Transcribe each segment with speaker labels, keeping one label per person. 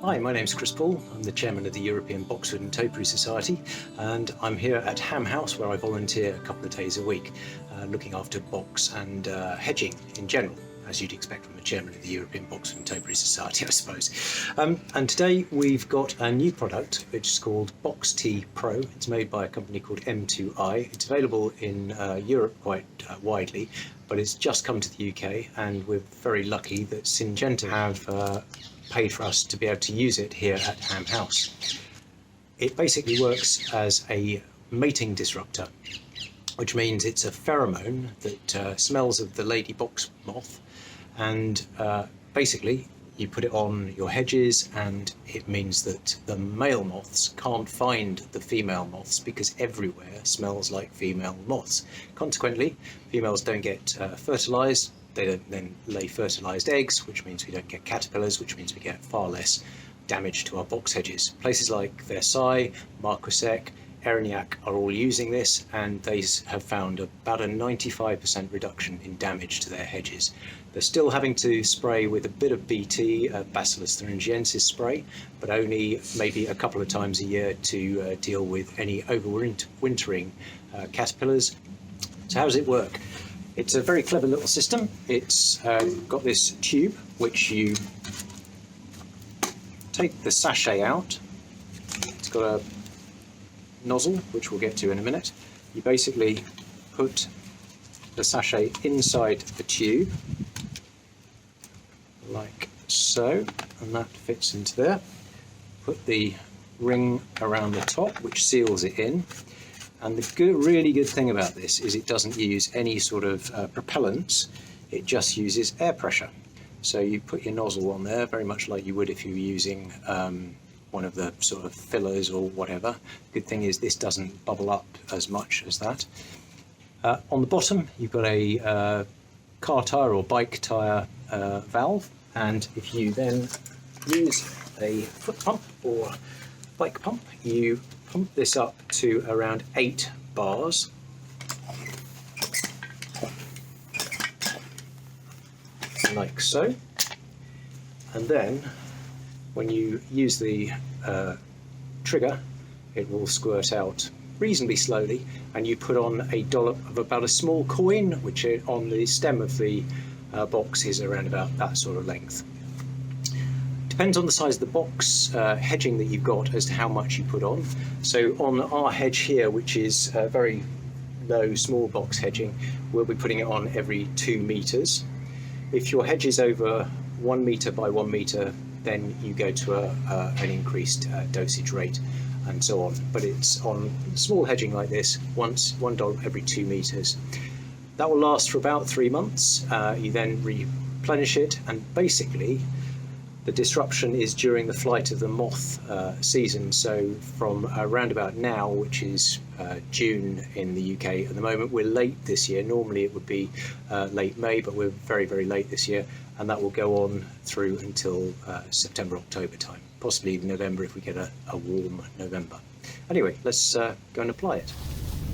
Speaker 1: Hi, my name's Chris Paul. I'm the chairman of the European Boxwood and Topiary Society, and I'm here at Ham House where I volunteer a couple of days a week looking after box and hedging in general, as you'd expect from a chairman of the European Boxwood and Topiary Society, I suppose. And today we've got a new product which is called BoxTea Pro. It's made by a company called M2i. It's available in Europe quite widely, but it's just come to the UK, and we're very lucky that Syngenta have paid for us to be able to use it here at Ham House. It basically works as a mating disruptor, which means it's a pheromone that smells of the lady box moth, and basically you put it on your hedges, and it means that the male moths can't find the female moths because everywhere smells like female moths. Consequently, females don't get fertilised. They don't then lay fertilised eggs, which means we don't get caterpillars, which means we get far less damage to our box hedges. Places like Versailles, Marquisec, Erignac are all using this, and they have found about a 95% reduction in damage to their hedges. They're still having to spray with a bit of BT, Bacillus thuringiensis spray, but only maybe a couple of times a year to deal with any overwintering caterpillars. So how does it work? It's a very clever little system. It's got this tube which you take the sachet out. It's got a nozzle which we'll get to in a minute. You basically put the sachet inside the tube like so, and that fits into there. Put the ring around the top which seals it in. And the really good thing about this is it doesn't use any sort of propellants, it just uses air pressure. So you put your nozzle on there, very much like you would if you were using one of the sort of fillers or whatever. Good thing is this doesn't bubble up as much as that. On the bottom you've got a car tyre or bike tyre valve, and if you then use a foot pump or bike pump, you pump this up to around 8 bars. Like so. And then when you use the trigger, it will squirt out reasonably slowly, and you put on a dollop of about a small coin, which on the stem of the box is around about that sort of length. Depends on the size of the box hedging that you've got as to how much you put on. So on our hedge here, which is very low, small box hedging, we'll be putting it on every 2 meters. If your hedge is over 1 meter by 1 meter, then you go to an increased dosage rate and so on. But it's on small hedging like this, $1 every 2 meters. That will last for about 3 months. You then replenish it, and basically the disruption is during the flight of the moth season. So from around about now, which is June in the UK at the moment, we're late this year. Normally it would be late May, but we're very, very late this year, and that will go on through until September, October time, possibly even November if we get a warm November. Anyway, let's go and apply it.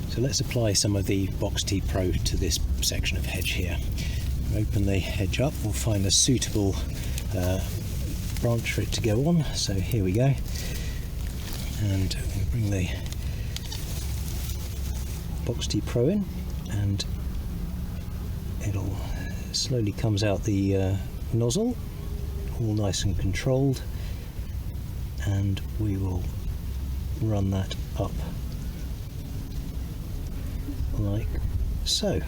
Speaker 1: So let's apply some of the BoxTea Pro to this section of hedge here. Open the hedge up, we'll find a suitable branch for it to go on. So here we go, and we'll bring the BoxTea Pro in, and it'll slowly comes out the nozzle, all nice and controlled, and we will run that up like so.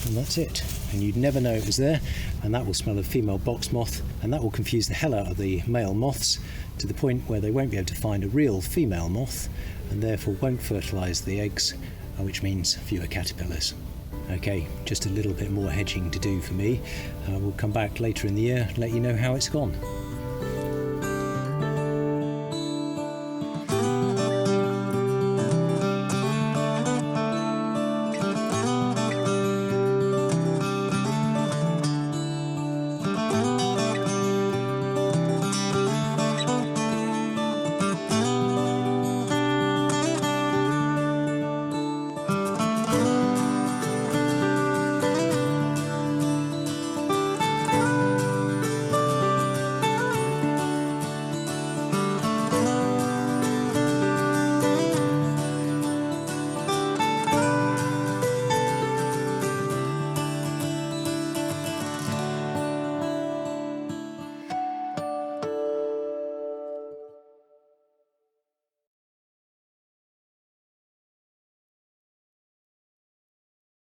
Speaker 1: And that's it, and you'd never know it was there, and that will smell of female box moth, and that will confuse the hell out of the male moths to the point where they won't be able to find a real female moth, and therefore won't fertilise the eggs, which means fewer caterpillars. Okay, just a little bit more hedging to do for me. We'll come back later in the year and let you know how it's gone.